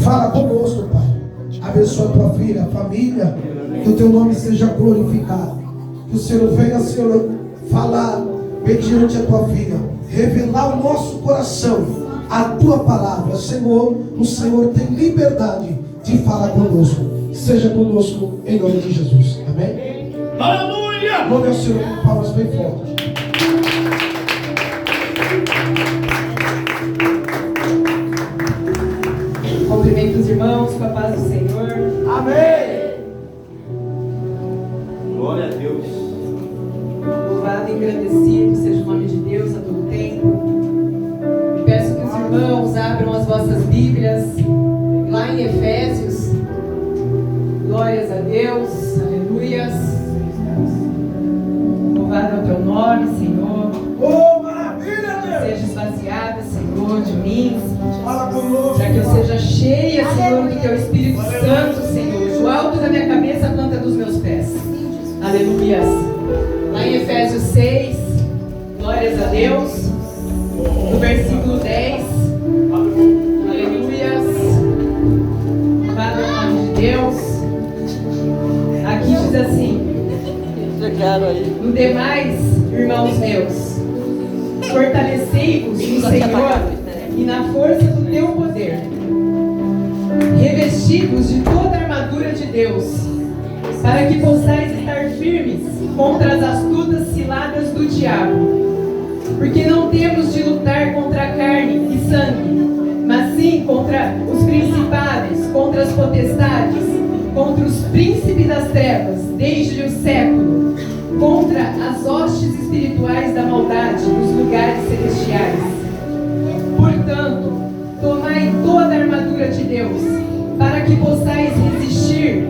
Fala conosco, Pai. Abençoa a tua filha, a família. Que o teu nome seja glorificado. Que o Senhor venha, Senhor, falar mediante a tua filha. Revelar o nosso coração, a tua palavra. Senhor, o Senhor tem liberdade de falar conosco. Seja conosco em nome de Jesus. Amém? Aleluia! Glória ao Senhor, com palmas bem fortes. Cumprimento os irmãos com a paz do Senhor. Amém! Glória a Deus. Louvado e engrandecido seja o nome de Deus a todo tempo. E peço que os irmãos abram as vossas Bíblias lá em Efésios. Glórias a Deus, aleluias. Louvado é o teu nome, Senhor. Oh, maravilha, Deus! Seja esvaziada, Senhor, de mim. Fala conosco. Para que eu seja cheia, Senhor, do teu Espírito Santo, Senhor, do alto da minha cabeça à planta dos meus pés. Aleluias. Lá em Efésios 6, glórias a Deus, no versículo 10. Aleluias. Louvado é o nome de Deus. Aqui diz assim: no demais, irmãos meus, fortalecei-vos no Senhor e na força do teu poder. Revesti-vos de toda a armadura de Deus, para que possais estar firmes contra as astutas ciladas do diabo. Porque não temos de lutar contra a carne e sangue, mas sim contra os principados, contra as potestades, contra os príncipes das trevas, desde o século, contra as hostes espirituais da maldade nos lugares celestiais. Portanto, tomai toda a armadura de Deus, para que possais resistir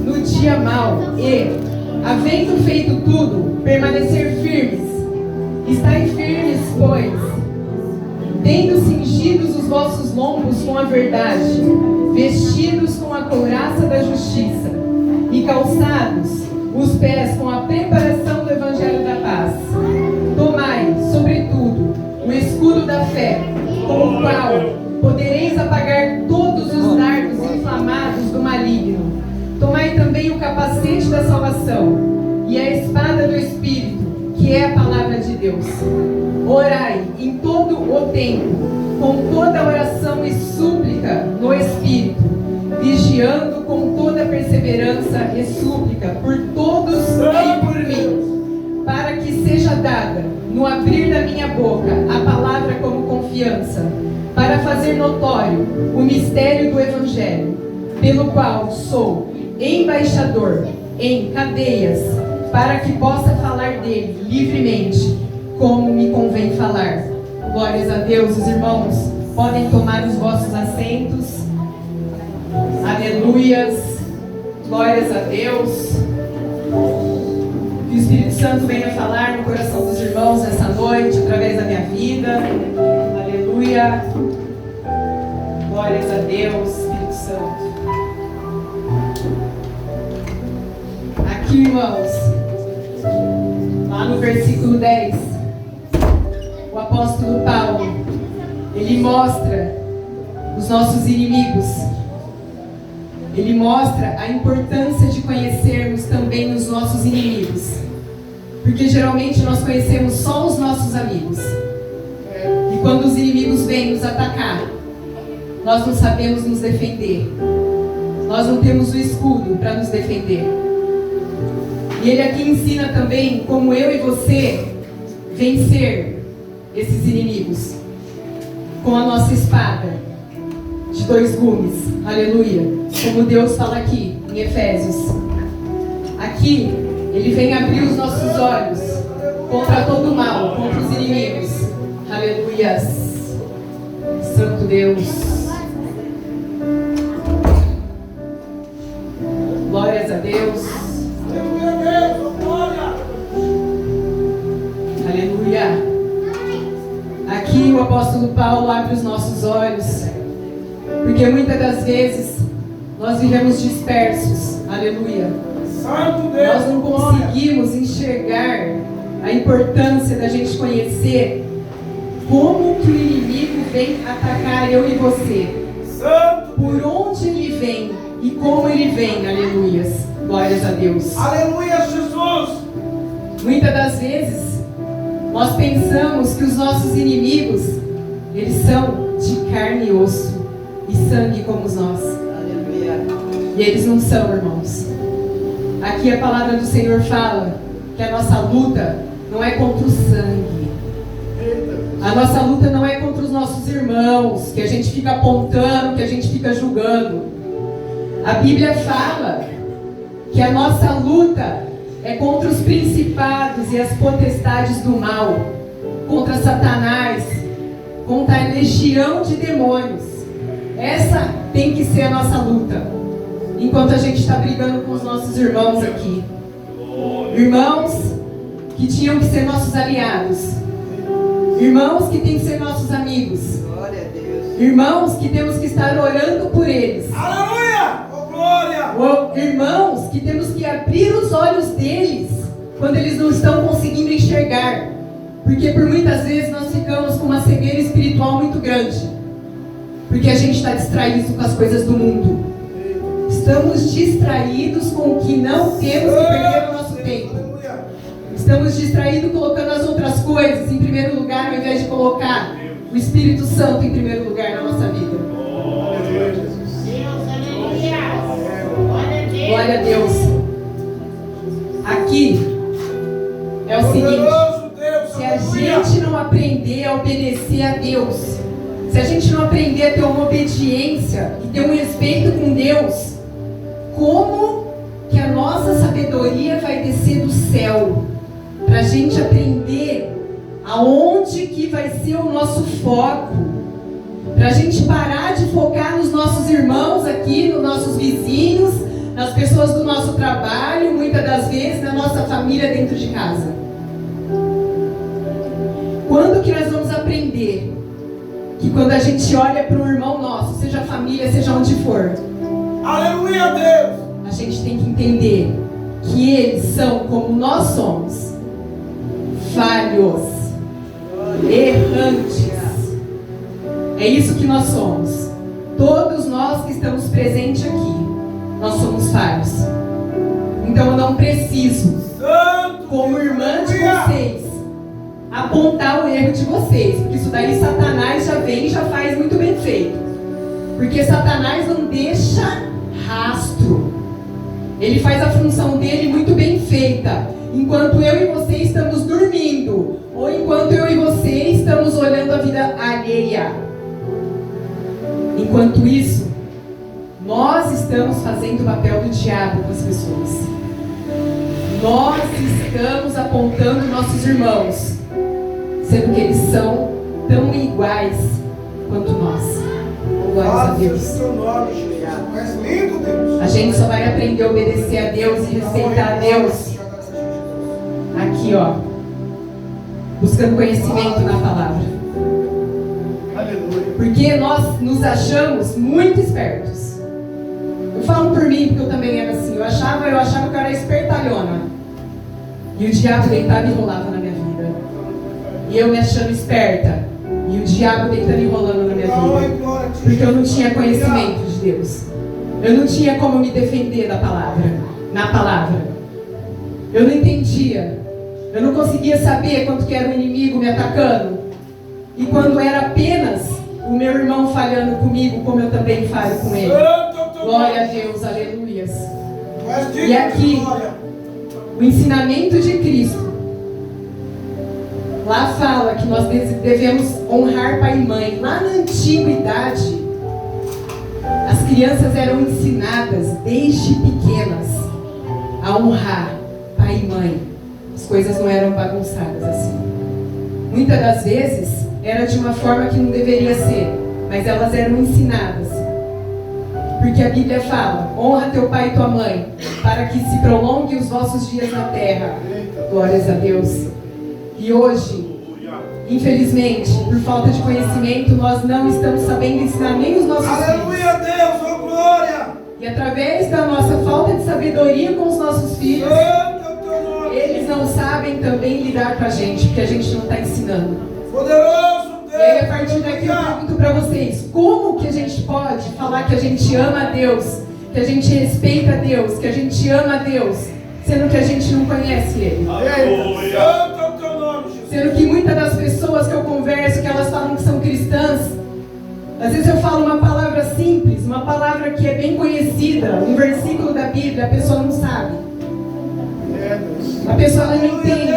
no dia mau e, havendo feito tudo, permanecer firmes. Estai firmes, pois, tendo cingidos os vossos lombos com a verdade, vestidos com a couraça da justiça e calçados os pés com a preparação do evangelho da paz. Tomai, sobretudo, o escudo da fé, com o qual podereis apagar todos os dardos inflamados do maligno. Tomai também o capacete da salvação e a espada do Espírito, que é a palavra de Deus. Orai em todo o tempo, com toda oração e súplica no Espírito, vigiando com toda perseverança e súplica por todos e por mim, para que seja dada, no abrir da minha boca, a palavra como confiança, para fazer notório o mistério do Evangelho, pelo qual sou embaixador em cadeias, para que possa falar dele livremente, como me convém falar. Glórias a Deus. Os irmãos podem tomar os vossos assentos. Aleluias. Glórias a Deus. Que o Espírito Santo venha falar no coração dos irmãos nessa noite, através da minha vida. Aleluia. Glórias a Deus, Espírito Santo. Aqui, irmãos, lá no versículo 10, o apóstolo Paulo, ele mostra os nossos inimigos. Ele mostra a importância de conhecermos também os nossos inimigos. Porque geralmente nós conhecemos só os nossos amigos. E quando os inimigos vêm nos atacar, nós não sabemos nos defender. Nós não temos o escudo para nos defender. E ele aqui ensina também como eu e você vencer esses inimigos. Com a nossa espada de 2 gumes. Aleluia. Como Deus fala aqui em Efésios. Aqui, ele vem abrir os nossos olhos contra todo o mal, contra os inimigos. Aleluias. Santo Deus. Glórias a Deus. Aleluia. Aqui o apóstolo Paulo abre os nossos olhos, porque muitas das vezes nós vivemos dispersos. Aleluia. Nós não conseguimos enxergar a importância da gente conhecer como que o inimigo vem atacar eu e você. por onde Ele vem e como Ele vem, aleluias, glórias a Deus. Aleluia, Jesus. Muitas das vezes, nós pensamos que os nossos inimigos, eles são de carne e osso e sangue como nós. Aleluia. E eles não são, irmãos. Aqui a palavra do Senhor fala que a nossa luta não é contra o sangue. A nossa luta não é contra os nossos irmãos, que a gente fica apontando, que a gente fica julgando. A Bíblia fala que a nossa luta é contra os principados e as potestades do mal, contra Satanás, contra a legião de demônios. Essa tem que ser a nossa luta, enquanto a gente está brigando com os nossos irmãos aqui. Irmãos que tinham que ser nossos aliados, irmãos que têm que ser nossos amigos, Glória a Deus. irmãos que temos que estar orando por eles, Aleluia. Oh, glória. irmãos que temos que abrir os olhos deles quando eles não estão conseguindo enxergar, porque por muitas vezes nós ficamos com uma cegueira espiritual muito grande, porque a gente está distraído com as coisas do mundo. Estamos distraídos com o que não temos que perder o nosso tempo. Estamos distraídos colocando as outras coisas em primeiro lugar, ao invés de colocar o Espírito Santo em primeiro lugar na nossa vida. Glória a Deus. Aqui é o seguinte: se a gente não aprender a obedecer a Deus, se a gente não aprender a ter uma obediência e ter um respeito com Deus, como que a nossa sabedoria vai descer do céu para a gente aprender aonde que vai ser o nosso foco, para a gente parar de focar nos nossos irmãos aqui, nos nossos vizinhos, nas pessoas do nosso trabalho, muitas das vezes na nossa família dentro de casa. Quando que nós vamos aprender que quando a gente olha para um irmão nosso, seja família, seja onde for, Aleluia, Deus. a gente tem que entender que eles são como nós somos, falhos, errantes. É isso que nós somos. Todos nós que estamos presentes aqui, nós somos falhos. Então eu não preciso, como irmã de vocês, apontar o erro de vocês, porque isso daí Satanás já vem e já faz muito bem feito. Porque Satanás não deixa rastro. Ele faz a função dele muito bem feita, enquanto eu e você estamos dormindo, ou enquanto eu e você estamos olhando a vida alheia. Enquanto isso, nós estamos fazendo o papel do diabo com as pessoas. Nós estamos apontando nossos irmãos, sendo que eles são tão iguais quanto nós. Glórias a Deus. A gente só vai aprender a obedecer a Deus e respeitar a Deus aqui, ó, buscando conhecimento na palavra. Porque nós nos achamos muito espertos. Eu falo por mim, porque eu também era assim. Eu achava que eu era espertalhona. E o diabo deitava e enrolava na minha vida. E eu me achando esperta. E o diabo deitando e enrolando na minha vida. Porque eu não tinha conhecimento de Deus. Eu não tinha como me defender da palavra. Na palavra. Eu não entendia. Eu não conseguia saber quanto que era o inimigo me atacando. E quando era apenas o meu irmão falhando comigo, como eu também falho com ele. Glória a Deus, aleluias. E aqui, o ensinamento de Cristo. Lá fala que nós devemos honrar pai e mãe. Lá na antiguidade, as crianças eram ensinadas desde pequenas a honrar pai e mãe. As coisas não eram bagunçadas assim. Muitas das vezes era de uma forma que não deveria ser, mas elas eram ensinadas. Porque a Bíblia fala: honra teu pai e tua mãe, para que se prolongue os vossos dias na terra. Glórias a Deus. E hoje, infelizmente, por falta de conhecimento, nós não estamos sabendo ensinar nem os nossos filhos. Aleluia, Deus, oh glória. E através da nossa falta de sabedoria com os nossos filhos, eles não sabem também lidar com a gente, porque a gente não está ensinando. Poderoso E aí, a partir daqui eu pergunto para vocês, como que a gente pode falar que a gente ama a Deus, que a gente respeita a Deus, que a gente ama a Deus, sendo que a gente não conhece Ele? Aleluia. Santo é o teu nome, Jesus. Sendo que muitas das pessoas que eu converso, que elas falam que são cristãs, às vezes eu falo uma palavra simples, uma palavra que é bem conhecida, um versículo da Bíblia, a pessoa não sabe. A pessoa ela não entende.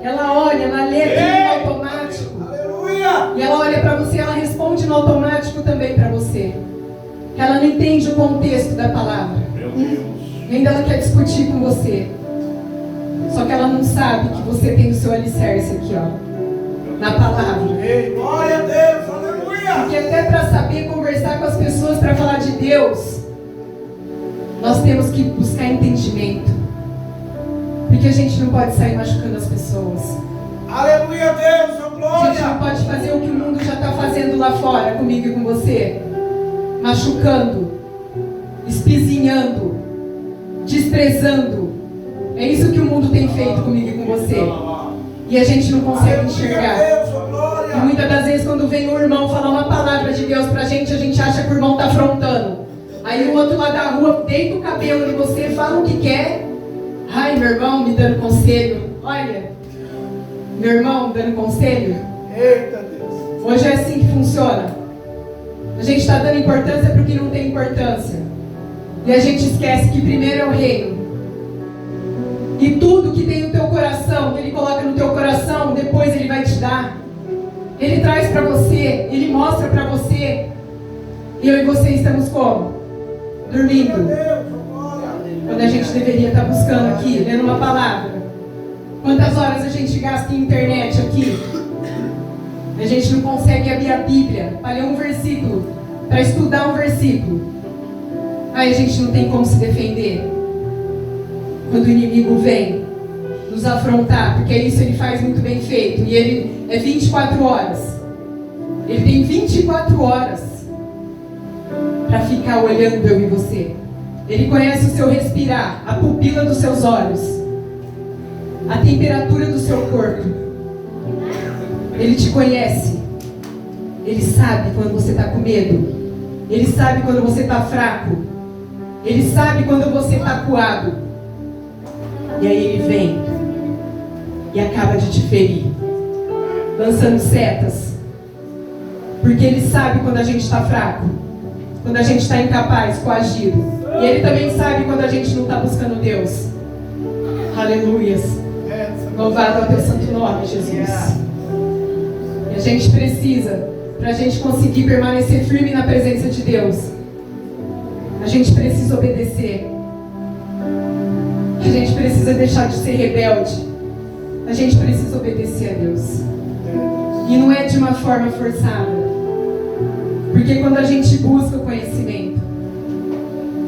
Ela olha, ela lê aquilo no automático. Aleluia. E ela olha para você, ela responde no automático também para você. Ela não entende o contexto da palavra. Meu Deus. E ainda ela quer discutir com você. Só que ela não sabe que você tem o seu alicerce aqui, ó, na palavra. Ei, glória a Deus, aleluia. Porque até para saber conversar com as pessoas, para falar de Deus, nós temos que buscar entendimento. Porque a gente não pode sair machucando as pessoas. Aleluia, Deus, oh A gente glória. não pode fazer o que o mundo já está fazendo lá fora, comigo e com você. Machucando, espizinhando, desprezando. É isso que o mundo tem feito comigo e com você. E a gente não consegue enxergar. Deus, oh E glória. muitas das vezes quando vem um irmão falar uma palavra de Deus pra gente, a gente acha que o irmão está afrontando. Aí o outro lá da rua deita o cabelo em você, fala o que quer. Ai, meu irmão me dando conselho. Olha, meu irmão dando conselho. Eita Deus. Hoje é assim que funciona. A gente está dando importância para o que não tem importância. E a gente esquece que primeiro é o reino. E tudo que tem no teu coração, que Ele coloca no teu coração, depois Ele vai te dar. Ele traz para você, Ele mostra para você. E eu e você estamos como? Dormindo. Deus, oh glória. Quando a gente deveria estar buscando aqui, lendo uma palavra. Quantas horas a gente gasta em internet aqui? A gente não consegue abrir a Bíblia para ler um versículo, para estudar um versículo. Aí a gente não tem como se defender. Quando o inimigo vem nos afrontar, porque isso ele faz muito bem feito. E ele é 24 horas. Ele tem 24 horas para ficar olhando eu e você. Ele conhece o seu respirar, a pupila dos seus olhos, a temperatura do seu corpo. Ele te conhece. Ele sabe quando você está com medo. Ele sabe quando você está fraco. Ele sabe quando você está acuado. E aí ele vem e acaba de te ferir, lançando setas. Porque ele sabe quando a gente está fraco, quando a gente está incapaz, coagido. E ele também sabe quando a gente não está buscando Deus. Aleluias. Louvado é o teu santo nome, Jesus. E a gente precisa, para a gente conseguir permanecer firme na presença de Deus, a gente precisa obedecer. A gente precisa deixar de ser rebelde. A gente precisa obedecer a Deus. E não é de uma forma forçada. Porque quando a gente busca o conhecimento,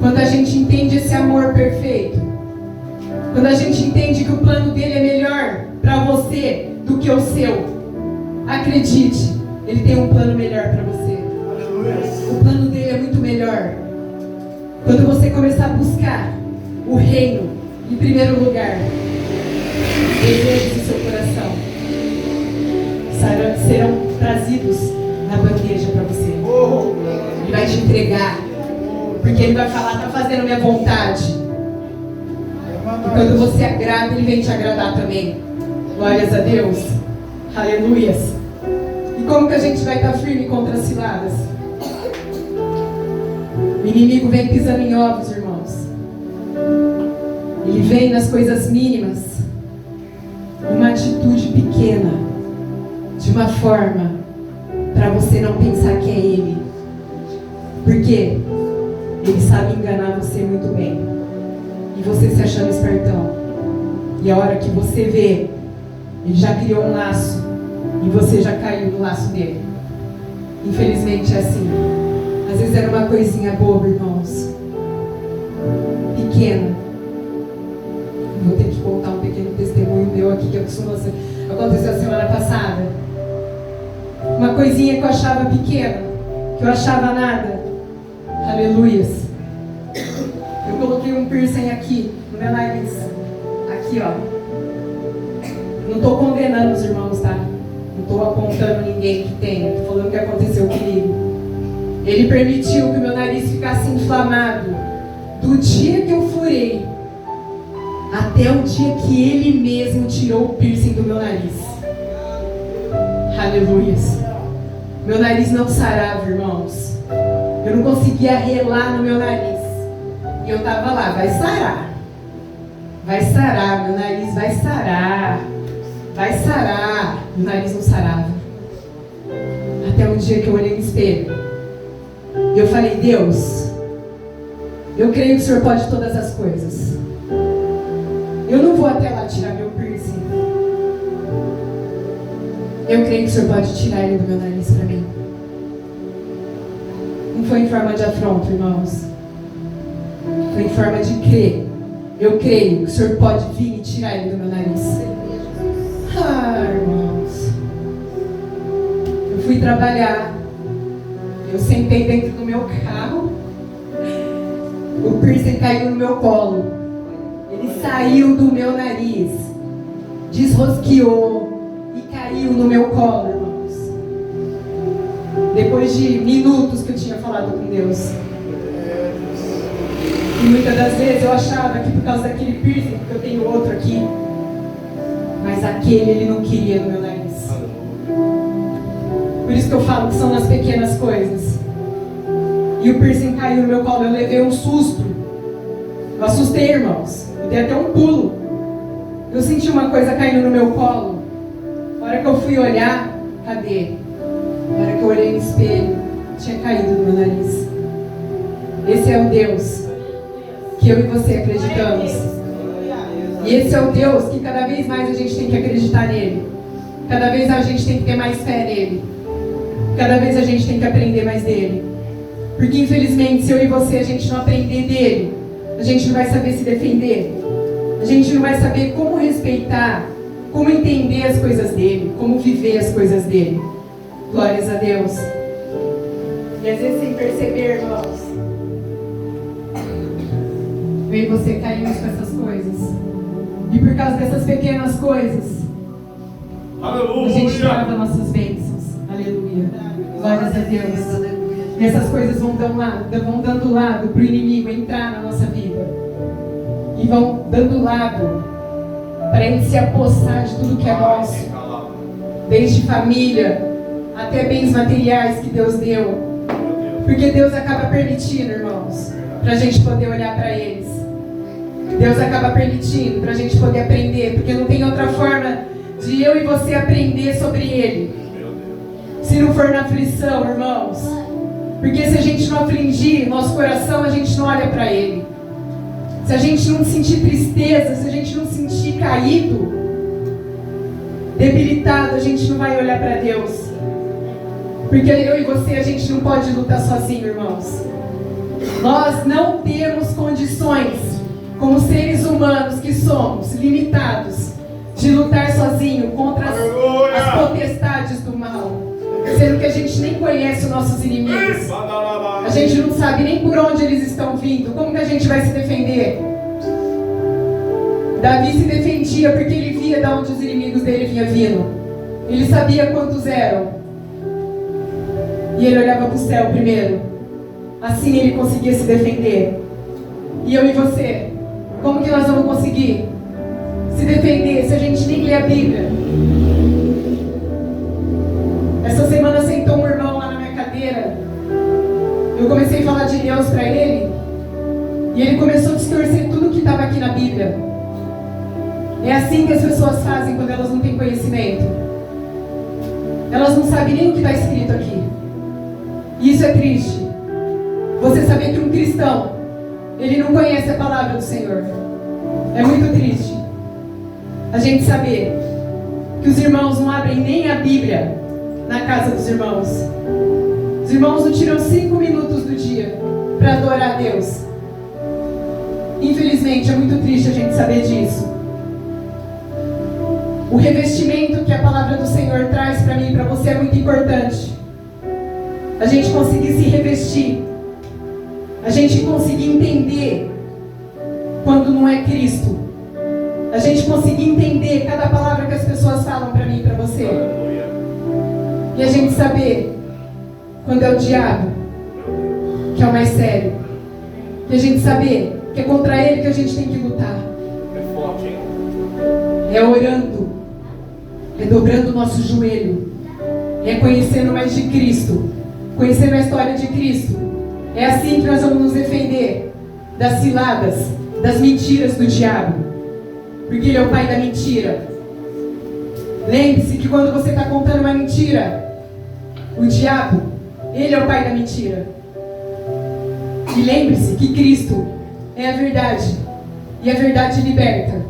quando a gente entende esse amor perfeito, quando a gente entende que o plano dele é melhor para você do que o seu, acredite, ele tem um plano melhor para você. O plano dele é muito melhor. Quando você começar a buscar o reino em primeiro lugar, os desejos do seu coração serão trazidos na bandeja para você. Ele vai te entregar, porque ele vai falar: está fazendo minha vontade. E quando você agrada, ele vem te agradar também. Glórias a Deus. Aleluias. E como que a gente vai estar firme contra as ciladas? O inimigo vem pisando em ovos, irmãos. Ele vem nas coisas mínimas, numa atitude pequena, de uma forma para você não pensar que é ele. Porque ele sabe enganar você muito bem. E você se achando espertão. E a hora que você vê, ele já criou um laço e você já caiu no laço dele. Infelizmente é assim. Às vezes era uma coisinha boba, irmãos, pequena. Vou ter que contar um pequeno testemunho meu aqui que aconteceu a semana passada. Uma coisinha que eu achava pequena, que eu achava nada. Aleluias. Eu coloquei um piercing aqui no meu nariz. Aqui, ó. Não estou condenando os irmãos, tá? Não estou apontando ninguém que tenha. Estou Ele permitiu que o meu nariz ficasse inflamado do dia que eu furei até o dia que Ele mesmo tirou o piercing do meu nariz. Aleluia. Meu nariz não sarava, irmãos. Eu não conseguia relar no meu nariz. E eu estava lá, vai sarar. Vai sarar, meu nariz vai sarar. Vai sarar. Meu nariz não sarava. Até um dia que eu olhei no espelho. E eu falei, Deus, eu creio que o Senhor pode todas as coisas. Eu não vou até lá tirar meu piercing. Eu creio que o Senhor pode tirar ele do meu nariz para mim. Não foi em forma de afronta, irmãos. Foi em forma de crer. Eu creio que o Senhor pode vir e tirar ele do meu nariz. Ah, irmãos. Eu fui trabalhar. Eu sentei dentro do meu carro. O piercing caiu no meu colo. Ele saiu do meu nariz. Desrosqueou. E caiu no meu colo, irmãos. Depois de minutos que eu tinha falado com Deus. E muitas das vezes eu achava que por causa daquele piercing, porque eu tenho outro aqui, mas aquele Ele não queria no meu nariz. Por isso que eu falo que são nas pequenas coisas. E o piercing caiu no meu colo, eu levei um susto. Eu assustei, irmãos. Eu dei até um pulo. Eu senti uma coisa caindo no meu colo. Na hora que eu fui olhar, cadê? Na hora que eu olhei no espelho, tinha caído no meu nariz. Esse é o Deus que eu e você acreditamos. E esse é o Deus que cada vez mais a gente tem que acreditar nele. Cada vez a gente tem que ter mais fé nele. Cada vez a gente tem que aprender mais dele. Porque infelizmente, se eu e você a gente não aprender dele, a gente não vai saber se defender. A gente não vai saber como respeitar, como entender as coisas dele, como viver as coisas dele. Glórias a Deus. E às vezes sem perceber, irmãos, eu e você caímos com essas coisas. E por causa dessas pequenas coisas, a gente trava nossas bênçãos. Aleluia. Glórias a Deus. E essas coisas vão dando lado para o inimigo entrar na nossa vida. E vão dando lado para ele se apossar de tudo que é nosso. Desde família até bens materiais que Deus deu. Porque Deus acaba permitindo, irmãos, para a gente poder olhar para eles. Deus acaba permitindo para a gente poder aprender. Porque não tem outra forma de eu e você aprender sobre Ele. Se não for na aflição, irmãos. Porque se a gente não afligir nosso coração, a gente não olha para Ele. Se a gente não sentir tristeza, se a gente não sentir caído, debilitado, a gente não vai olhar para Deus. Porque eu e você, a gente não pode lutar sozinho, irmãos. Nós não temos condições, como seres humanos que somos, limitados, de lutar sozinho contra as potestades do mal. Sendo que a gente nem conhece os nossos inimigos. A gente não sabe nem por onde eles estão vindo. Como que a gente vai se defender? Davi se defendia porque ele via de onde os inimigos dele vinham vindo. Ele sabia quantos eram. E ele olhava para o céu primeiro. Assim ele conseguia se defender. E eu e você? Como que nós vamos conseguir se defender se a gente nem lê a Bíblia? Essa semana sentou um irmão lá na minha cadeira. Eu comecei a falar de Deus para ele. E ele começou a distorcer tudo que estava aqui na Bíblia. É assim que as pessoas fazem quando elas não têm conhecimento. Elas não sabem nem o que está escrito aqui. E isso é triste. Você saber que um cristão, ele não conhece a palavra do Senhor. É muito triste. A gente saber que os irmãos não abrem nem a Bíblia na casa dos irmãos. Os irmãos não tiram 5 minutos do dia para adorar a Deus. Infelizmente, é muito triste a gente saber disso. O revestimento que a palavra do Senhor traz para mim e para você é muito importante. A gente conseguir se revestir. A gente conseguir entender quando não é Cristo. A gente conseguir entender cada palavra que as pessoas falam para mim e para você. E a gente saber quando é o diabo o mais sério. E a gente saber que é contra ele que a gente tem que lutar. É forte, hein? É orando, é dobrando o nosso joelho, é conhecendo mais de Cristo, conhecendo a história de Cristo. É assim que nós vamos nos defender das ciladas, das mentiras do diabo, porque ele é o pai da mentira. Lembre-se que quando você está contando uma mentira, o diabo, ele é o pai da mentira. E lembre-se que Cristo é a verdade, e a verdade liberta.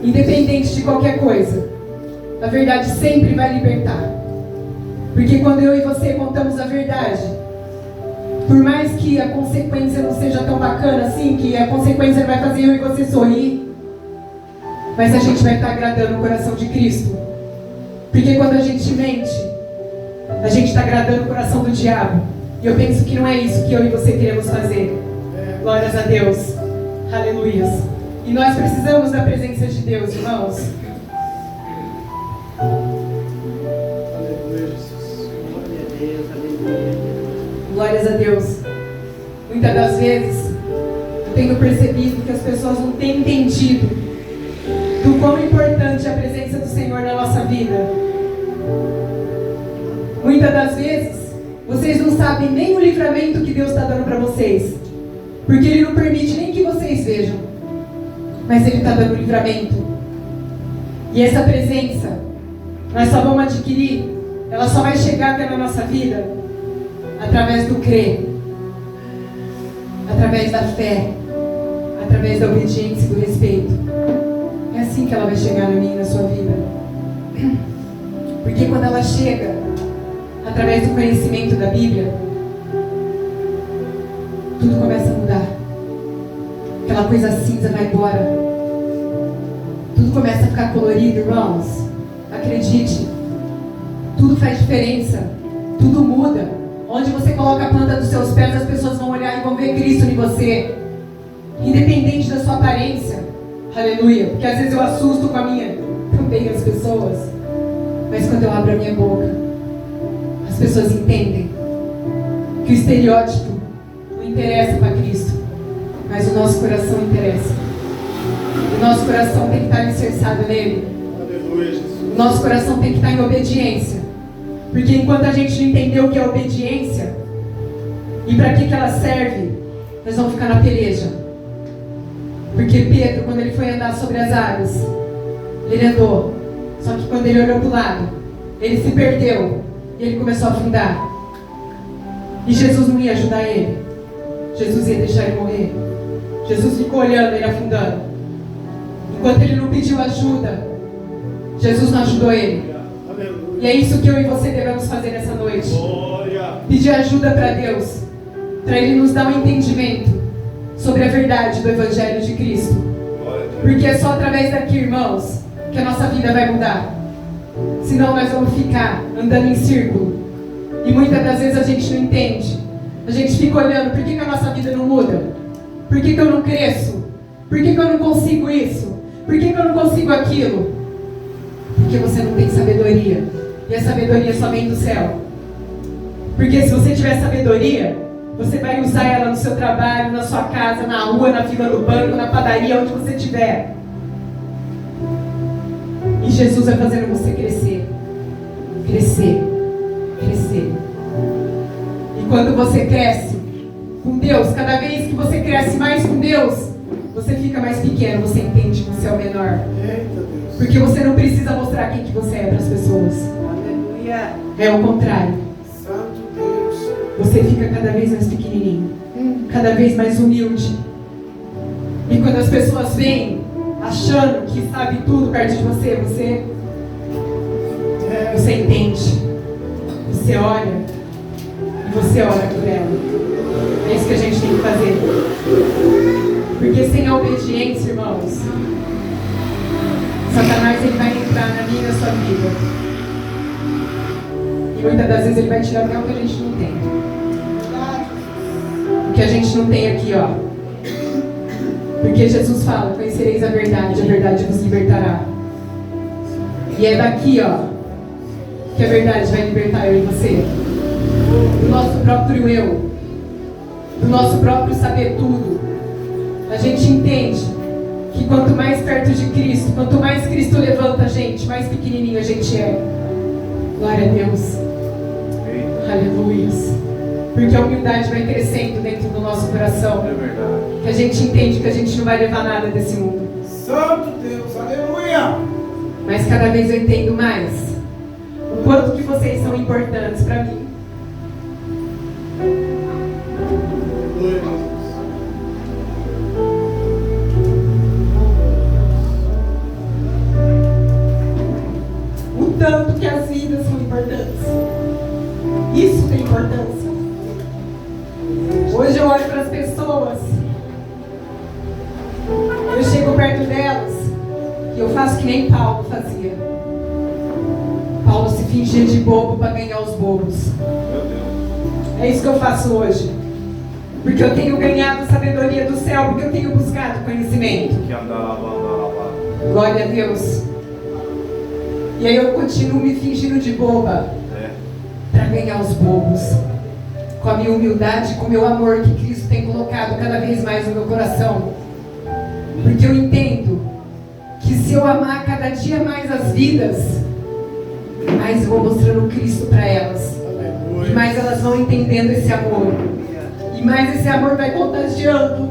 Independente de qualquer coisa, a verdade sempre vai libertar. Porque quando eu e você contamos a verdade, por mais que a consequência não seja tão bacana assim, que a consequência vai fazer eu e você sorrir, mas a gente vai estar agradando o coração de Cristo. Porque quando a gente mente, a gente está agradando o coração do diabo. E eu penso que não é isso que eu e você queremos fazer. Glórias a Deus. Aleluias. E nós precisamos da presença de Deus, irmãos. Aleluia, Jesus. Glória a Deus, aleluia. Glórias a Deus. Muitas das vezes eu tenho percebido que as pessoas não têm entendido do quão importante é a presença do Senhor na nossa vida. Muitas das vezes vocês não sabem nem o livramento que Deus está dando para vocês, porque Ele não permite nem que vocês vejam, mas Ele está dando livramento. E essa presença nós só vamos adquirir, ela só vai chegar até na nossa vida através do crer, através da fé, através da obediência e do respeito. É assim que ela vai chegar na minha e na sua vida. Porque quando ela chega através do conhecimento da Bíblia, tudo começa a mudar. Aquela coisa cinza vai embora. Tudo começa a ficar colorido, irmãos. Acredite, tudo faz diferença, tudo muda. Onde você coloca a planta dos seus pés, as pessoas vão olhar e vão ver Cristo em você, independente da sua aparência. Aleluia. Porque às vezes eu assusto com a minha também as pessoas, mas quando eu abro a minha boca, as pessoas entendem que o estereótipo não interessa para Cristo, mas o nosso coração interessa. O nosso coração tem que estar alicerçado nele. Aleluia, Jesus. O nosso coração tem que estar em obediência. Porque enquanto a gente não entender o que é obediência e para que ela serve, nós vamos ficar na peleja. Porque Pedro, quando ele foi andar sobre as águas, ele andou. Só que quando ele olhou para o lado, ele se perdeu e ele começou a afundar. E Jesus não ia ajudar ele. Jesus ia deixar ele morrer. Jesus ficou olhando ele afundando. Enquanto ele não pediu ajuda, Jesus não ajudou ele. Aleluia. E é isso que eu e você devemos fazer nessa noite. Glória. Pedir ajuda para Deus, para Ele nos dar um entendimento sobre a verdade do Evangelho de Cristo. Glória a Deus. Porque é só através daqui, irmãos, que a nossa vida vai mudar. Senão nós vamos ficar andando em círculo. E muitas das vezes a gente não entende. A gente fica olhando, por que a nossa vida não muda? Por que eu não cresço? Por que eu não consigo isso? Por que eu não consigo aquilo? Porque você não tem sabedoria. E a sabedoria só vem do céu. Porque se você tiver sabedoria, você vai usar ela no seu trabalho, na sua casa, na rua, na fila do banco, na padaria, onde você estiver. E Jesus vai fazendo você crescer. Crescer. Crescer. E quando você cresce com Deus, cada vez que você cresce mais com Deus, você fica mais pequeno, você entende que você é o menor. Eita Deus. Porque você não precisa mostrar quem que você é para as pessoas. Aleluia. É o contrário. Santo Deus. Você fica cada vez mais pequenininho, cada vez mais humilde. E quando as pessoas vêm achando que sabe tudo perto de você, você entende. Você olha e você ora por ela. É isso que a gente tem que fazer. Porque sem a obediência, irmãos, Satanás ele vai entrar na minha e na sua vida. E muitas das vezes ele vai tirar até o que a gente não tem. O que a gente não tem aqui, ó. Porque Jesus fala, conhecereis a verdade vos libertará. E é daqui, ó, que a verdade vai libertar eu e você. Do nosso próprio eu. do nosso próprio saber tudo. A gente entende que quanto mais perto de Cristo, quanto mais Cristo levanta a gente, mais pequenininho a gente é. Glória a Deus. Aleluia. Porque a humildade vai crescendo dentro do nosso coração. É verdade. Que a gente entende que a gente não vai levar nada desse mundo. Santo Deus, aleluia. Mas cada vez eu entendo mais o quanto que vocês são importantes para mim. Glória a Deus. O tanto que as vidas são importantes. Isso tem importância. Hoje eu olho para as pessoas, eu chego perto delas e eu faço que nem Paulo fazia. Paulo se fingia de bobo para ganhar os bobos. Meu Deus. É isso que eu faço hoje. Porque eu tenho ganhado sabedoria do céu, porque eu tenho buscado conhecimento. Que andar lá. Glória a Deus. E aí eu continuo me fingindo de boba É. para ganhar os bobos. Com a minha humildade, com o meu amor que Cristo tem colocado cada vez mais no meu coração. Porque eu entendo que se eu amar cada dia mais as vidas, mais eu vou mostrando Cristo para elas. E mais elas vão entendendo esse amor. E mais esse amor vai contagiando.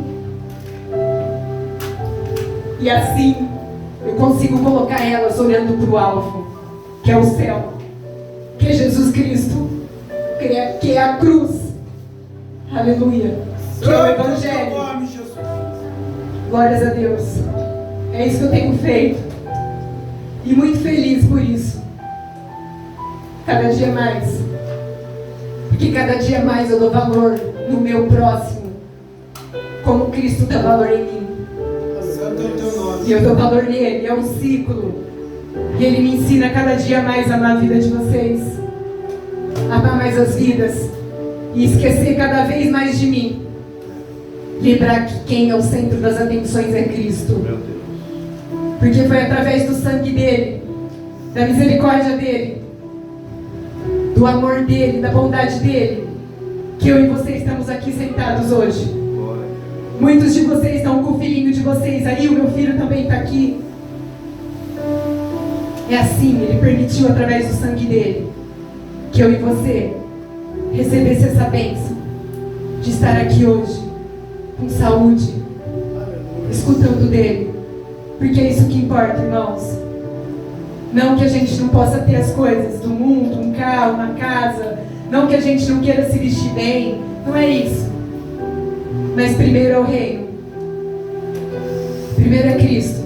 E assim eu consigo colocar elas olhando para o alvo, que é o céu, que é Jesus Cristo, que é a cruz. Aleluia. Que é o Evangelho. Nome, Jesus. Glórias a Deus. É isso que eu tenho feito. E muito feliz por isso. Cada dia mais. Porque cada dia mais eu dou valor no meu próximo, como Cristo dá valor em mim. Santo é o teu nome. E eu dou valor nele, é um ciclo. E ele me ensina cada dia mais a amar a vida de vocês, amar mais as vidas e esquecer cada vez mais de mim. Lembrar que quem é o centro das atenções é Cristo. Meu Deus. Porque foi através do sangue dele, da misericórdia dele, do amor dele, da bondade dele, que eu e você estamos aqui sentados hoje. Glória a Deus. Muitos de vocês estão com o filhinho de vocês aí, o meu filho também está aqui. É assim, ele permitiu através do sangue dele que eu e você recebesse essa bênção de estar aqui hoje com saúde, escutando dele, porque é isso que importa, irmãos. Não que a gente não possa ter as coisas do mundo, um carro, uma casa, não que a gente não queira se vestir bem, não é isso. Mas primeiro é o reino, primeiro é Cristo,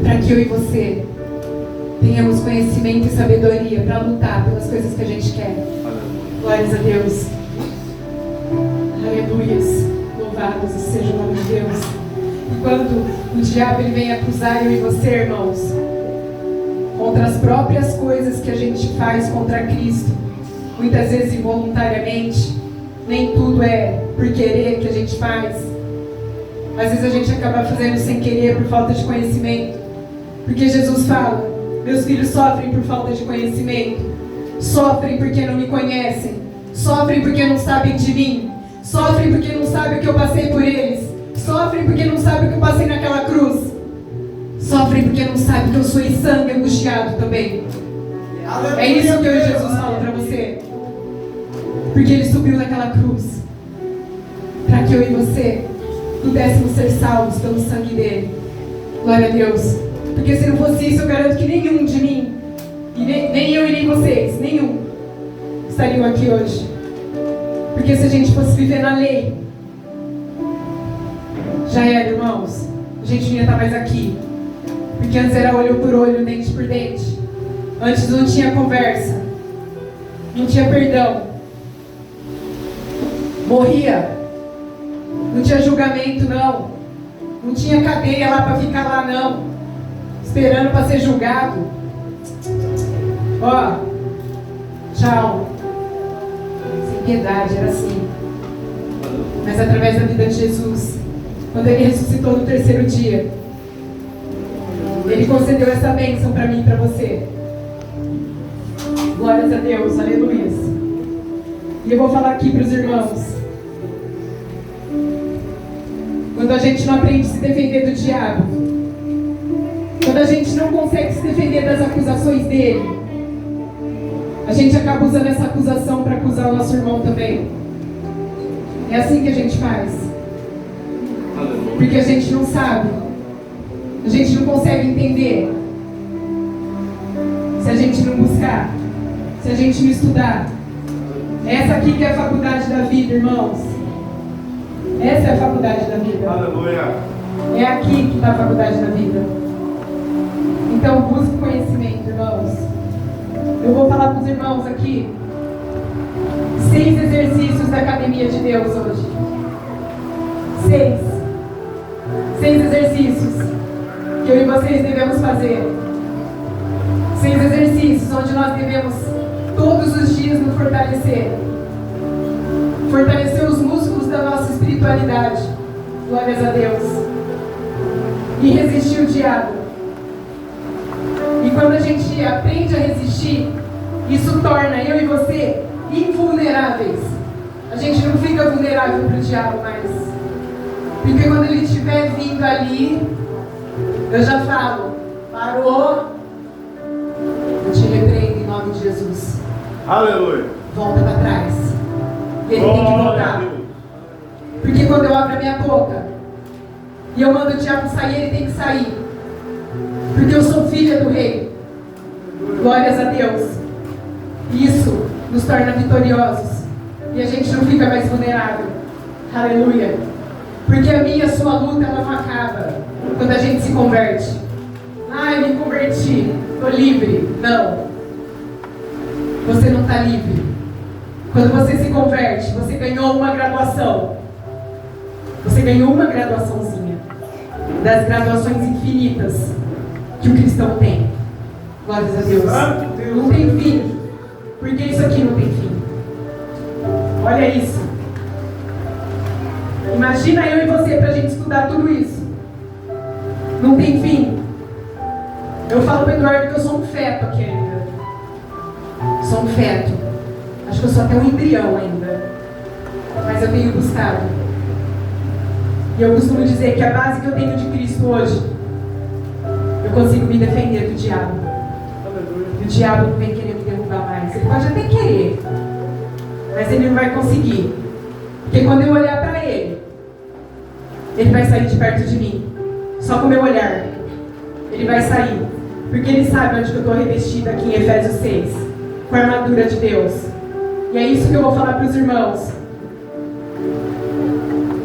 para que eu e você tenhamos conhecimento e sabedoria para lutar pelas coisas que a gente quer. Aleluia. Glórias a Deus. Aleluias. Louvados seja o nome de Deus. E quando o diabo ele vem acusar eu e você, irmãos, contra as próprias coisas que a gente faz contra Cristo, muitas vezes involuntariamente, nem tudo é por querer que a gente faz. Às vezes a gente acaba fazendo sem querer por falta de conhecimento. Porque Jesus fala: meus filhos sofrem por falta de conhecimento, sofrem porque não me conhecem, sofrem porque não sabem de mim, sofrem porque não sabem o que eu passei por eles, sofrem porque não sabem o que eu passei naquela cruz, sofrem porque não sabem que eu sou em sangue angustiado também. É isso que eu e Jesus falam para você. Porque ele subiu naquela cruz para que eu e você pudéssemos ser salvos pelo sangue dele. Glória a Deus. Porque se não fosse isso, eu garanto que nenhum de mim, e nem eu e nem vocês, nenhum, estariam aqui hoje. Porque se a gente fosse viver na lei, já era, irmãos, a gente não ia estar mais aqui. Porque antes era olho por olho, dente por dente. Antes não tinha conversa, não tinha perdão, morria, não tinha julgamento, não tinha cadeia lá para ficar lá, não, esperando para ser julgado. Ó, tchau. Sem piedade, era assim. Mas através da vida de Jesus, quando ele ressuscitou no terceiro dia, ele concedeu essa bênção para mim e para você. Glórias a Deus, aleluia. E eu vou falar aqui para os irmãos. Quando a gente não aprende a se defender do diabo. Quando a gente não consegue se defender das acusações dele. A gente acaba usando essa acusação para acusar o nosso irmão também. É assim que a gente faz. Porque a gente não sabe. A gente não consegue entender. Se a gente não buscar. Se a gente não estudar. Essa aqui que é a faculdade da vida, irmãos. Essa é a faculdade da vida. Aleluia. É aqui que está a faculdade da vida. Então busque conhecimento, irmãos. Eu vou falar para os irmãos aqui 6 exercícios da Academia de Deus hoje. 6 exercícios que eu e vocês devemos fazer. 6 exercícios onde nós devemos todos os dias nos fortalecer. Fortalecer os músculos da nossa espiritualidade. Glórias a Deus. E resistir o diabo. E quando a gente aprende a resistir, isso torna eu e você invulneráveis. A gente não fica vulnerável para o diabo mais. Porque quando ele estiver vindo ali, eu já falo, parou, eu te repreendo em nome de Jesus. Aleluia. Volta para trás. E ele tem que voltar. Porque quando eu abro a minha boca e eu mando o diabo sair, ele tem que sair. Porque eu sou filha do rei. Glórias a Deus. Isso nos torna vitoriosos. E a gente não fica mais vulnerável. Aleluia. Porque a minha e a sua luta, ela não acaba quando a gente se converte. Ah, eu me converti, estou livre. Não. Você não está livre. Quando você se converte, você ganhou uma graduação. Você ganhou uma graduaçãozinha. Das graduações infinitas que o cristão tem. Glórias a Deus. Não tem fim. Porque isso aqui não tem fim. Olha isso. Imagina eu e você pra gente estudar tudo isso. Não tem fim. Eu falo pro Eduardo que eu sou um feto aqui ainda. Sou um feto. Acho que eu sou até um embrião ainda. Mas eu tenho buscado. E eu costumo dizer que a base que eu tenho de Cristo hoje, eu consigo me defender do diabo. E o diabo não vem querer me derrubar mais. Ele pode até querer, mas ele não vai conseguir. Porque quando eu olhar para ele, ele vai sair de perto de mim. Só com o meu olhar. Ele vai sair. Porque ele sabe onde que eu estou revestida aqui em Efésios 6. Com a armadura de Deus. E é isso que eu vou falar para os irmãos.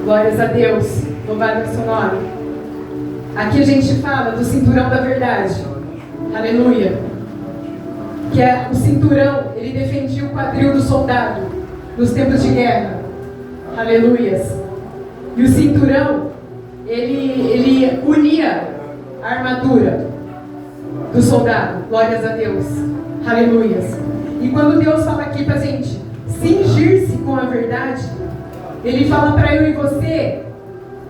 Glórias a Deus. Louvado é o seu nome. Aqui a gente fala do cinturão da verdade. Aleluia. Que é o cinturão, ele defendia o quadril do soldado nos tempos de guerra. Aleluias. E o cinturão, ele unia a armadura do soldado. Glórias a Deus. Aleluias. E quando Deus fala aqui pra gente cingir-se com a verdade, ele fala para eu e você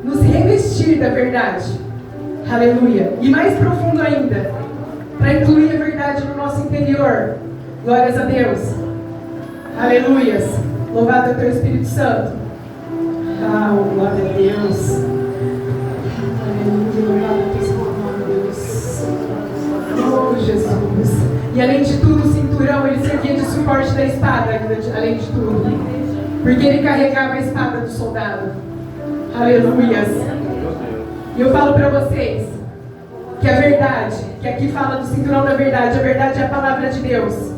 nos revestir da verdade. Aleluia. E mais profundo ainda, para incluir a verdade no nosso interior. Glórias a Deus. Aleluias. Louvado é o teu Espírito Santo. Ah, glória a Deus. Aleluia. Louvado é o teu nome, Deus. Oh, Jesus. E além de tudo, o cinturão, ele servia de suporte da espada, além de tudo. Porque ele carregava a espada do soldado. Aleluias. E eu falo para vocês que a verdade, que aqui fala do cinturão da verdade, a verdade é a palavra de Deus.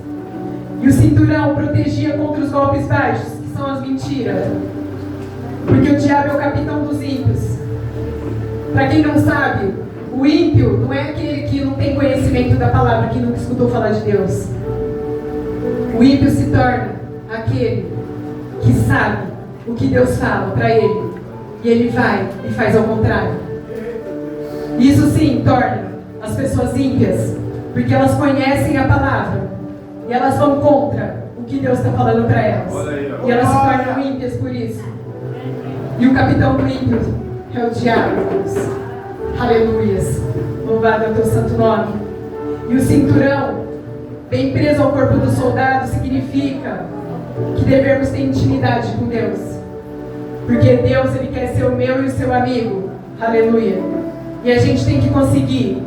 E o cinturão protegia contra os golpes baixos, que são as mentiras. Porque o diabo é o capitão dos ímpios. Para quem não sabe, o ímpio não é aquele que não tem conhecimento da palavra, que nunca escutou falar de Deus. O ímpio se torna aquele que sabe o que Deus fala para ele. E ele vai e faz ao contrário. Isso sim torna as pessoas ímpias, porque elas conhecem a palavra e elas vão contra o que Deus está falando para elas. E elas se tornam ímpias por isso. E o capitão do ímpio é o diabo. Aleluias. Louvado é o teu santo nome. E o cinturão, bem preso ao corpo do soldado, significa que devemos ter intimidade com Deus. Porque Deus, ele quer ser o meu e o seu amigo. Aleluia. E a gente tem que conseguir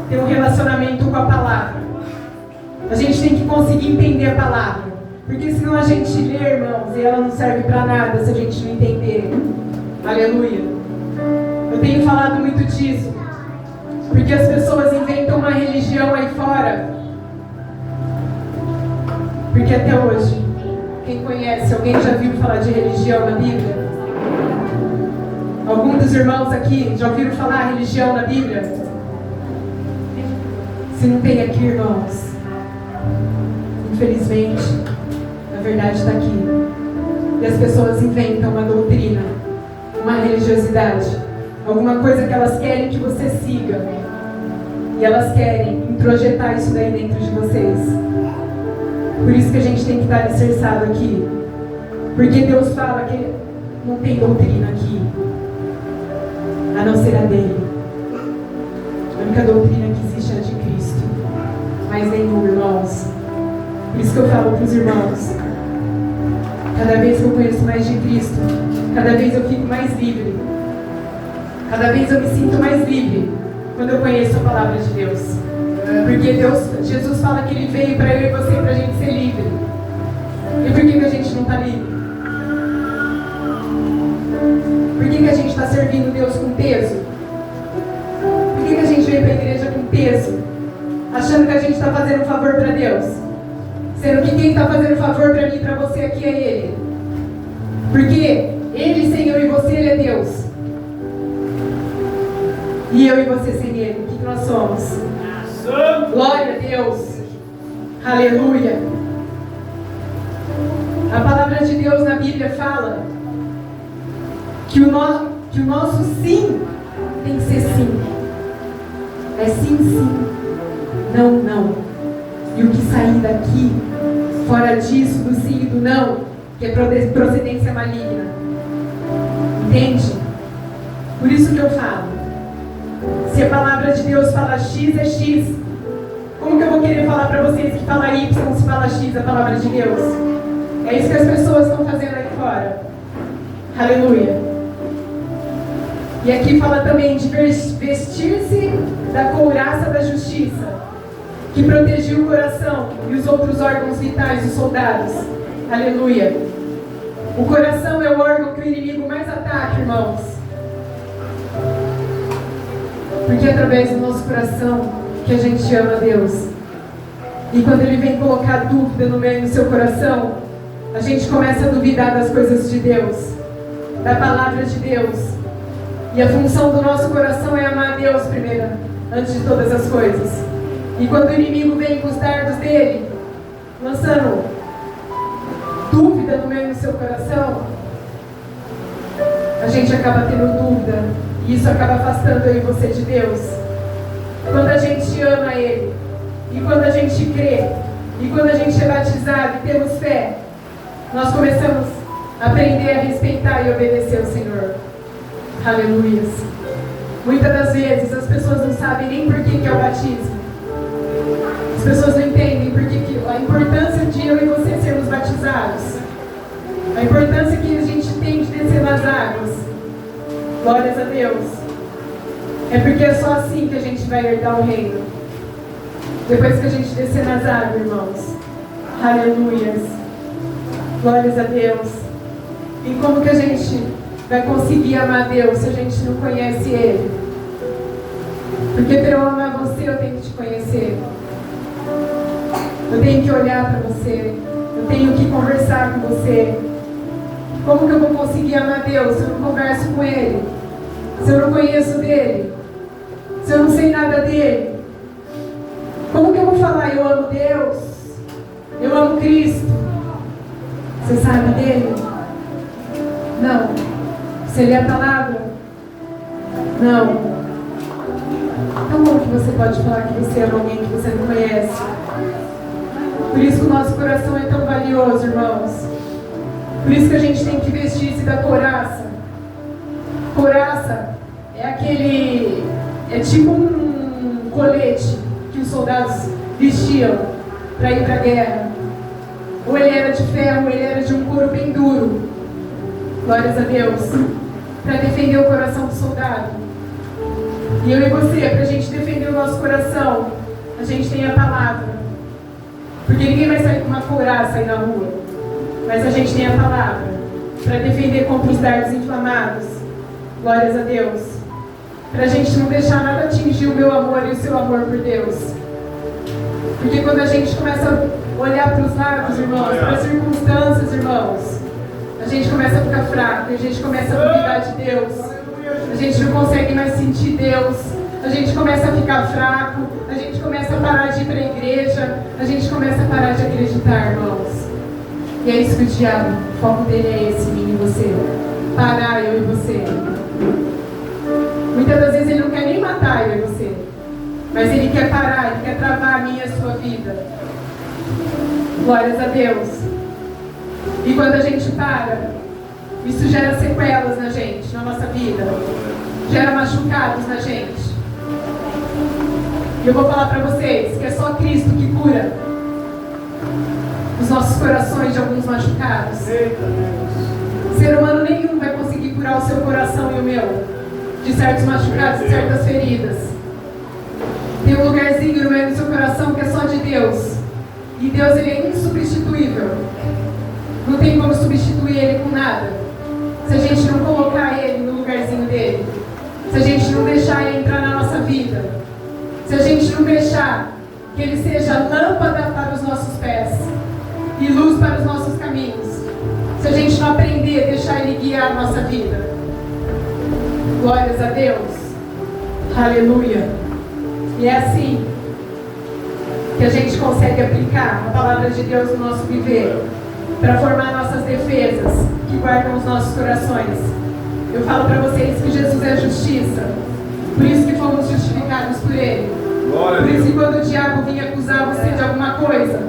ter um relacionamento com a palavra. A gente tem que conseguir entender a palavra. Porque senão a gente lê, irmãos, e ela não serve para nada se a gente não entender. Aleluia. Eu tenho falado muito disso. Porque as pessoas inventam uma religião aí fora. Porque até hoje, quem conhece, alguém já viu falar de religião na Bíblia? Algum dos irmãos aqui já ouviram falar religião na Bíblia? Se não tem aqui, irmãos, infelizmente, na verdade está aqui. E as pessoas inventam uma doutrina, uma religiosidade, alguma coisa que elas querem que você siga. E elas querem introjetar isso daí dentro de vocês. Por isso que a gente tem que estar alicerçado aqui. Porque Deus fala que não tem doutrina aqui, a não ser a dele. A única doutrina que existe é a de Cristo. Mais nenhum, irmãos. Por isso que eu falo para os irmãos, cada vez que eu conheço mais de Cristo, cada vez eu fico mais livre. Cada vez eu me sinto mais livre quando eu conheço a palavra de Deus. Porque Jesus fala que Ele veio para eu e você, para a gente ser livre. E por que a gente não está livre? Por que a gente está servindo Deus com peso? Por que a gente veio para a igreja com peso? Achando que a gente está fazendo um favor para Deus? Sendo que quem está fazendo favor para mim e para você aqui é Ele. Porque Ele, sem eu e você, Ele é Deus. E eu e você sem Ele, o que nós somos? Glória a Deus. Aleluia. A palavra de Deus na Bíblia fala que o nosso sim tem que ser sim. É sim, sim. Não, não. E o que sair daqui, fora disso, do sim e do não, que é procedência maligna. Entende? Por isso que eu falo. Se a palavra de Deus fala X, é X. Como que eu vou querer falar para vocês que fala Y se fala X a palavra de Deus? É isso que as pessoas estão fazendo aí fora. Aleluia. E aqui fala também de vestir-se da couraça da justiça, que protegiu o coração e os outros órgãos vitais dos soldados. Aleluia. O coração é o órgão que o inimigo mais ataca, irmãos. Porque é através do nosso coração que a gente ama a Deus. E quando Ele vem colocar dúvida no meio do seu coração, a gente começa a duvidar das coisas de Deus, da palavra de Deus. E a função do nosso coração é amar a Deus primeiro, antes de todas as coisas. E quando o inimigo vem com os dardos dele, lançando dúvida no meio do seu coração, a gente acaba tendo dúvida. E isso acaba afastando eu e você de Deus. Quando a gente ama Ele, e quando a gente crê, e quando a gente é batizado e temos fé, nós começamos a aprender a respeitar e obedecer ao Senhor. Aleluia. Muitas das vezes as pessoas não sabem nem por que é o batismo. As pessoas não entendem por que a importância de eu e você sermos batizados. A importância que a gente tem de descer nas águas. Glórias a Deus. É porque é só assim que a gente vai herdar o reino. Depois que a gente descer nas águas, irmãos. Aleluias. Glórias a Deus. E como que a gente vai conseguir amar Deus se a gente não conhece Ele? Porque para eu amar você, eu tenho que te conhecer. Eu tenho que olhar para você. Eu tenho que conversar com você. Como que eu vou conseguir amar Deus se eu não converso com Ele? Se eu não conheço dEle? Se eu não sei nada dEle? Como que eu vou falar, eu amo Deus? Eu amo Cristo? Você sabe dEle? Não. Você lê a palavra? Não. Então como que você pode falar que você ama alguém que você não conhece? Por isso que o nosso coração é tão valioso, irmãos. Por isso que a gente tem que vestir-se da couraça. Couraça é aquele... é tipo um colete que os soldados vestiam para ir para a guerra. Ou ele era de ferro, ou ele era de um couro bem duro. Glórias a Deus. Para defender o coração do soldado. E eu e você, para a gente defender o nosso coração, a gente tem a palavra. Porque ninguém vai sair com uma couraça aí na rua. Mas a gente tem a palavra para defender contra os dardos inflamados. Glórias a Deus. Para a gente não deixar nada atingir o meu amor e o seu amor por Deus. Porque quando a gente começa a olhar para os lados, irmãos, para as circunstâncias, irmãos, a gente começa a ficar fraco, a gente começa a duvidar de Deus. A gente não consegue mais sentir Deus. A gente começa a ficar fraco. A gente começa a parar de ir para a igreja. A gente começa a parar de acreditar, irmãos. E é isso que o diabo, o foco dele é esse, em mim e você. Parar eu e você. Muitas das vezes ele não quer nem matar eu e você. Mas ele quer parar, ele quer travar a minha e a sua vida. Glórias a Deus. E quando a gente para, isso gera sequelas na gente, na nossa vida. Gera machucados na gente. E eu vou falar para vocês que é só Cristo que cura os nossos corações de alguns machucados. Ser humano nenhum vai conseguir curar o seu coração e o meu de certos machucados, de certas feridas. Tem um lugarzinho no meio do seu coração que é só de Deus. E Deus, ele é insubstituível. Não tem como substituir ele com nada. Se a gente não colocar ele no lugarzinho dele. Se a gente não deixar ele entrar na nossa vida. Se a gente não deixar que ele seja lâmpada para os nossos pés e luz para os nossos caminhos. Se a gente não aprender a deixar ele guiar a nossa vida. Glórias a Deus. Aleluia. E é assim que a gente consegue aplicar a palavra de Deus no nosso viver, para formar nossas defesas que guardam os nossos corações. Eu falo para vocês que Jesus é justiça, por isso que fomos justificados por Ele. Por isso que quando o diabo vinha acusar você de alguma coisa,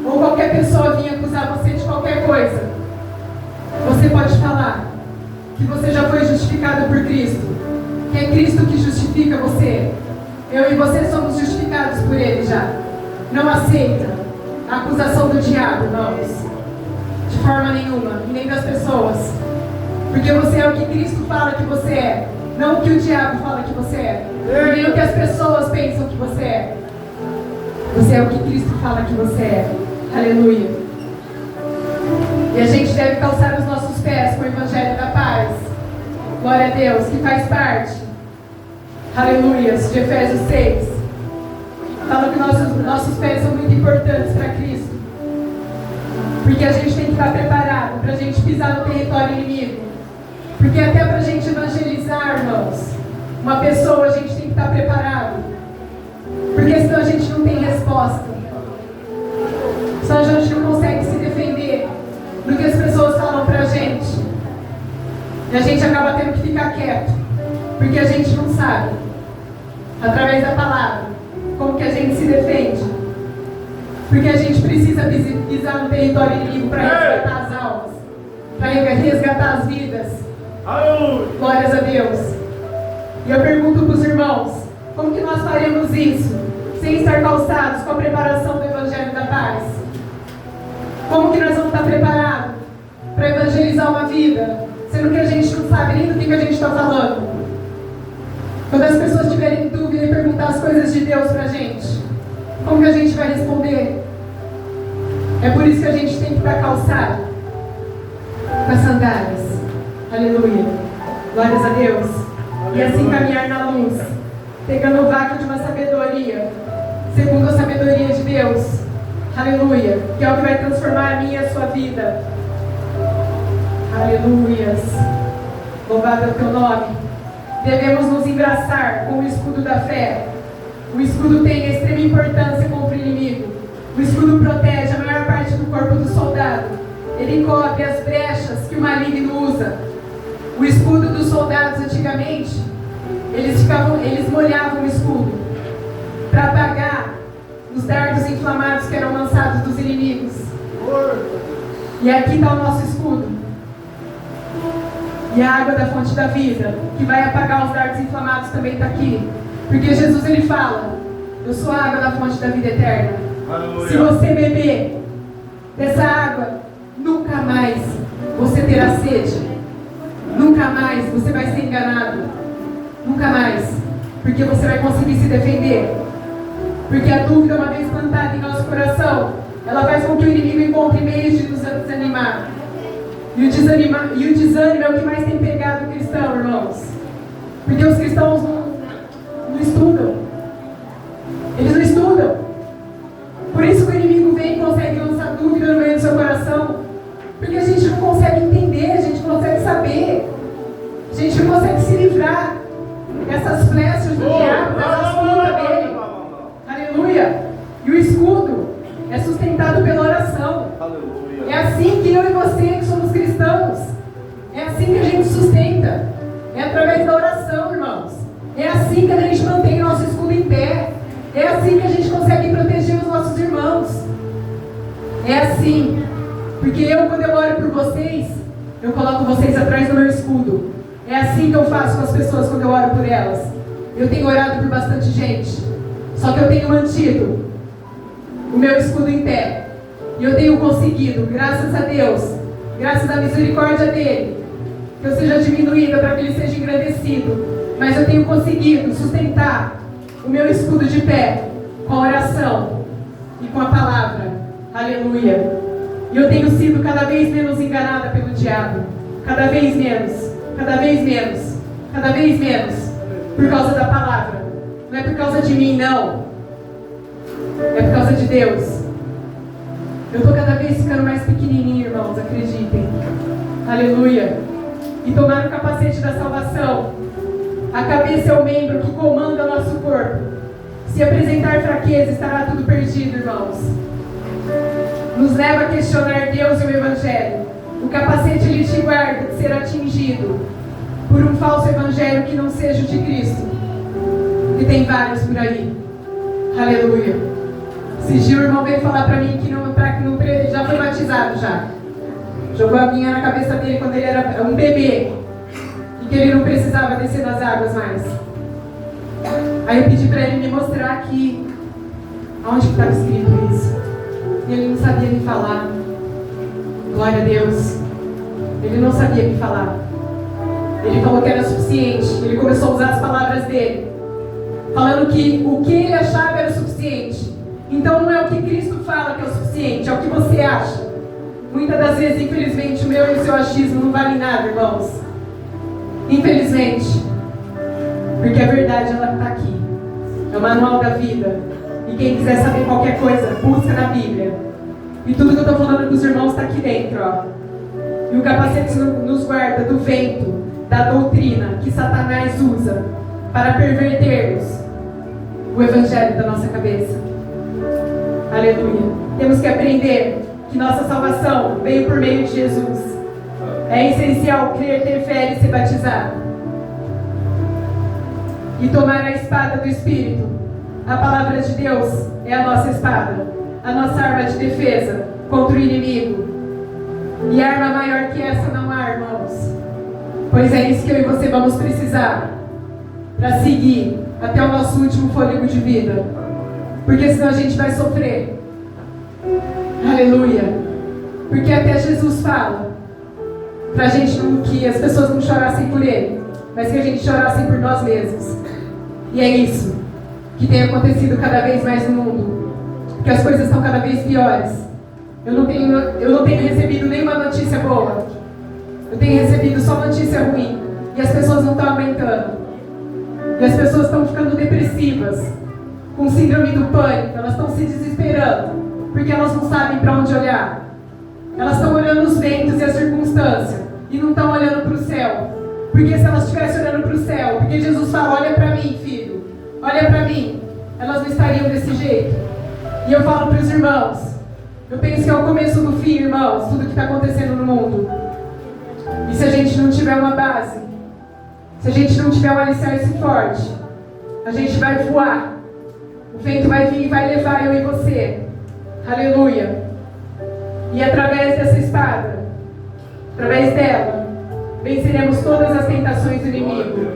ou qualquer pessoa vinha acusar você de qualquer coisa, você pode falar que você já foi justificado por Cristo, que é Cristo que justifica você. Eu e você somos justificados por Ele já. Não aceita a acusação do diabo, irmãos, de forma nenhuma, e nem das pessoas. Porque você é o que Cristo fala que você é, não o que o diabo fala que você é, e nem o que as pessoas pensam que você é. Você é o que Cristo fala que você é. Aleluia. E a gente deve calçar os nossos pés com o Evangelho da Paz. Glória a Deus, que faz parte, aleluia, de Efésios 6. Fala que nossos pés são muito importantes para Cristo. Porque a gente tem que estar preparado para a gente pisar no território inimigo. Porque até para a gente evangelizar, irmãos, uma pessoa, a gente tem que estar preparado. Porque senão a gente não tem resposta. Senão a gente não consegue se defender do que as pessoas falam para a gente. E a gente acaba tendo que ficar quieto. Porque a gente não sabe, através da palavra, como que a gente se defende. Porque a gente precisa pisar no território inimigo para resgatar as almas, para resgatar as vidas. Glórias a Deus. E eu pergunto para os irmãos, como que nós faremos isso sem estar calçados com a preparação do Evangelho da Paz? Como que nós vamos estar preparados para evangelizar uma vida, sendo que a gente não sabe nem do que a gente está falando? Quando as pessoas tiverem dúvida e perguntar as coisas de Deus pra gente, como que a gente vai responder? É por isso que a gente tem que estar calçado com as sandálias. Aleluia. Glórias a Deus. E assim caminhar na luz, pegando o vácuo de uma sabedoria, segundo a sabedoria de Deus. Aleluia. Que é o que vai transformar a minha e a sua vida. Aleluias. Louvado é o teu nome. Devemos nos embraçar com o escudo da fé. O escudo tem extrema importância contra o inimigo. O escudo protege a maior parte do corpo do soldado. Ele cobre as brechas que o maligno usa. O escudo dos soldados antigamente, eles molhavam o escudo para apagar os dardos inflamados que eram lançados dos inimigos. E aqui está o nosso escudo. E a água da fonte da vida, que vai apagar os dardos inflamados, também está aqui. Porque Jesus, ele fala, eu sou a água da fonte da vida eterna. Aleluia. Se você beber dessa água, nunca mais você terá sede. Nunca mais você vai ser enganado. Nunca mais. Porque você vai conseguir se defender. Porque a dúvida, uma vez plantada em nosso coração, ela faz com que o inimigo encontre meios de nos desanimar. E o desânimo é o que mais tem pegado o cristão, irmãos. Porque os cristãos não estudam. Eles não estudam. Por isso que o inimigo vem e consegue lançar dúvida no meio do seu coração. Porque a gente não consegue entender, a gente não consegue saber. A gente não consegue se livrar dessas flechas do diabo, dessa astuta dele. Aleluia. E o escudo é sustentado pela oração. Aleluia. É assim que eu e você, que somos cristãos, é assim que a gente sustenta. É através da oração, irmãos. É assim que a gente mantém nosso escudo em pé. É assim que a gente consegue proteger os nossos irmãos. É assim. Porque quando eu oro por vocês, eu coloco vocês atrás do meu escudo. É assim que eu faço com as pessoas quando eu oro por elas. Eu tenho orado por bastante gente. Só que eu tenho mantido o meu escudo em pé. E eu tenho conseguido, graças a Deus, graças à misericórdia dele, que eu seja diminuída para que ele seja engrandecido. Mas eu tenho conseguido sustentar o meu escudo de pé com a oração e com a palavra. Aleluia. E eu tenho sido cada vez menos enganada pelo diabo. Cada vez menos. Cada vez menos. Cada vez menos. Por causa da palavra. Não é por causa de mim, não. É por causa de Deus. Eu estou cada vez ficando mais pequenininho, irmãos, acreditem. Aleluia. E tomar o capacete da salvação. A cabeça é o membro que comanda o nosso corpo. Se apresentar fraqueza, estará tudo perdido, irmãos. Nos leva a questionar Deus e o Evangelho. O capacete ele te guarda de ser atingido por um falso evangelho que não seja o de Cristo. E tem vários por aí. Aleluia. Esse dia o irmão veio falar para mim que já foi batizado já. Jogou a aguinha na cabeça dele quando ele era um bebê. E que ele não precisava descer nas águas mais. Aí eu pedi para ele me mostrar aqui onde estava escrito isso. E ele não sabia me falar. Glória a Deus. Ele não sabia me falar. Ele falou que era suficiente. Ele começou a usar as palavras dele, falando que o que ele achava era suficiente. Então não é o que Cristo fala que é o suficiente, é o que você acha. Muitas das vezes, infelizmente, o meu e o seu achismo não valem nada, irmãos. Infelizmente. Porque a verdade, ela está aqui. É o manual da vida. E quem quiser saber qualquer coisa, busca na Bíblia. E tudo que eu estou falando com os irmãos está aqui dentro, ó. E o capacete nos guarda do vento, da doutrina que Satanás usa para pervertermos o evangelho da nossa cabeça. Aleluia. Temos que aprender que nossa salvação veio por meio de Jesus. É essencial crer, ter fé e ser batizado. E tomar a espada do Espírito. A palavra de Deus é a nossa espada, a nossa arma de defesa contra o inimigo. E arma maior que essa não há, irmãos. Pois é isso que eu e você vamos precisar para seguir até o nosso último fôlego de vida. Porque senão a gente vai sofrer. Aleluia. Porque até Jesus fala pra gente que as pessoas não chorassem por Ele, mas que a gente chorasse por nós mesmos. E é isso que tem acontecido cada vez mais no mundo. Porque as coisas estão cada vez piores. Eu não tenho recebido nenhuma notícia boa. Eu tenho recebido só notícia ruim. E as pessoas não estão aumentando. E as pessoas estão ficando depressivas, com síndrome do pânico. Elas estão se desesperando, porque elas não sabem para onde olhar. Elas estão olhando os ventos e as circunstâncias, e não estão olhando para o céu. Porque se elas estivessem olhando para o céu, porque Jesus fala, olha para mim, filho, olha para mim, elas não estariam desse jeito. E eu falo para os irmãos, eu penso que é o começo do fim, irmãos, tudo que está acontecendo no mundo. E se a gente não tiver uma base, se a gente não tiver um alicerce forte, a gente vai voar. O vento vai vir e vai levar eu e você. Aleluia. E através dessa espada, através dela, venceremos todas as tentações do inimigo.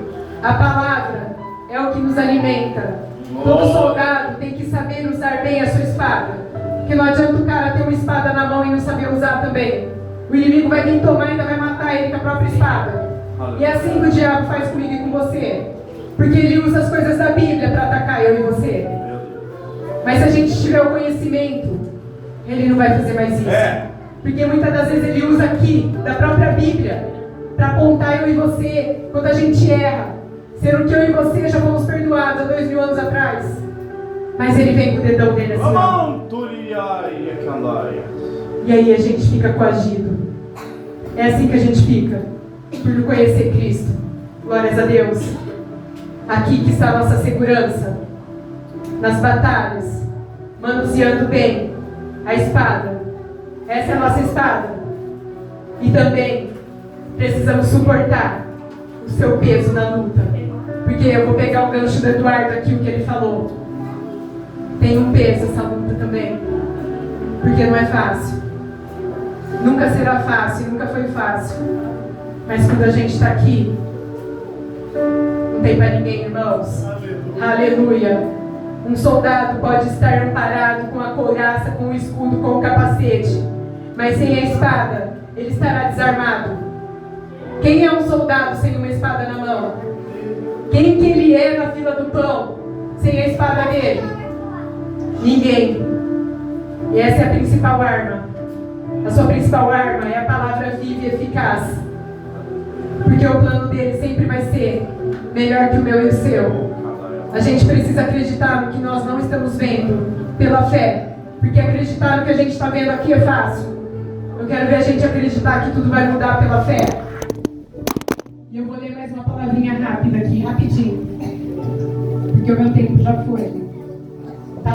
A palavra é o que nos alimenta. Todo soldado tem que saber usar bem a sua espada. Porque não adianta o cara ter uma espada na mão e não saber usar também. O inimigo vai vir tomar e ainda vai matar ele com a própria espada. E é assim que o diabo faz comigo e com você. Porque ele usa as coisas da Bíblia para atacar eu e você. Mas se a gente tiver o conhecimento, ele não vai fazer mais isso. Porque muitas das vezes ele usa aqui, da própria Bíblia, para apontar eu e você quando a gente erra. Sendo que eu e você já fomos perdoados há 2000 anos atrás. Mas ele vem com o dedão dele assim, ó. E aí a gente fica coagido. É assim que a gente fica, por não conhecer Cristo. Glórias a Deus. Aqui que está a nossa segurança. Nas batalhas, manuseando bem a espada. Essa é a nossa espada. E também precisamos suportar o seu peso na luta. Porque eu vou pegar o gancho do Eduardo aqui, o que ele falou. Tem um peso essa luta também. Porque não é fácil. Nunca será fácil, nunca foi fácil. Mas quando a gente está aqui, não tem para ninguém, irmãos. Aleluia. Um soldado pode estar amparado com a couraça, com o escudo, com o capacete. Mas sem a espada, ele estará desarmado. Quem é um soldado sem uma espada na mão? Quem que ele é na fila do pão sem a espada dele? Ninguém. E essa é a principal arma. A sua principal arma é a palavra viva e eficaz. Porque o plano dele sempre vai ser melhor que o meu e o seu. A gente precisa acreditar no que nós não estamos vendo pela fé. Porque acreditar no que a gente está vendo aqui é fácil. Eu quero ver a gente acreditar que tudo vai mudar pela fé. E eu vou ler mais uma palavrinha rápida aqui, rapidinho. Porque o meu tempo já foi.